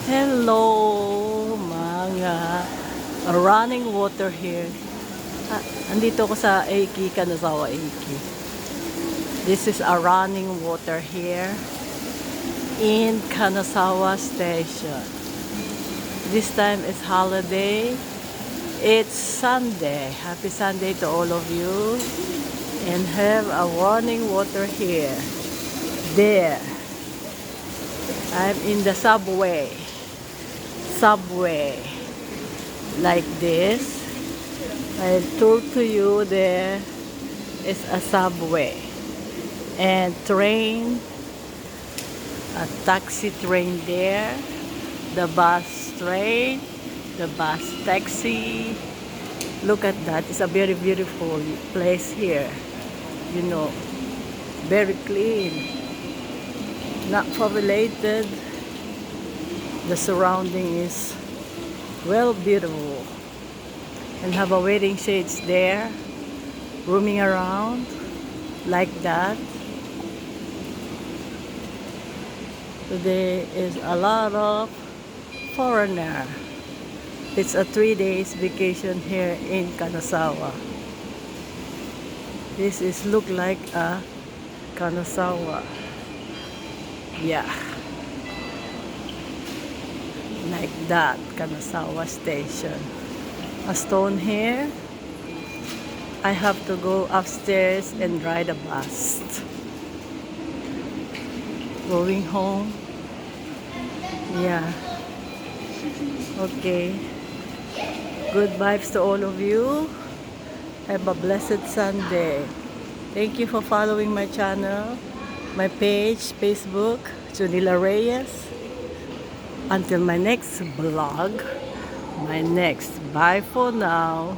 Hello, mga running water here. Andito ko sa Eiki, Kanazawa Eiki. This is a running water here in Kanazawa Station. This time it's holiday. It's Sunday. Happy Sunday to all of you. And have a running water here. There. I'm in the subway. Like this. I told to you there is a subway and train, a taxi train there, the bus train, the bus taxi. Look at that. It's a very beautiful place here, you know, very clean, not populated. The surrounding is well beautiful, and have a waiting shades there roaming around like that. Today is a lot of foreigner. It's a 3 days vacation here in Kanazawa. This is look like a Kanazawa. Yeah. Like that, Kanazawa Station. A stone here. I have to go upstairs and ride a bus. Going home. Yeah. Okay. Good vibes to all of you. Have a blessed Sunday. Thank you for following my channel, my page, Facebook, Junila Reyes. Until my next vlog, bye for now.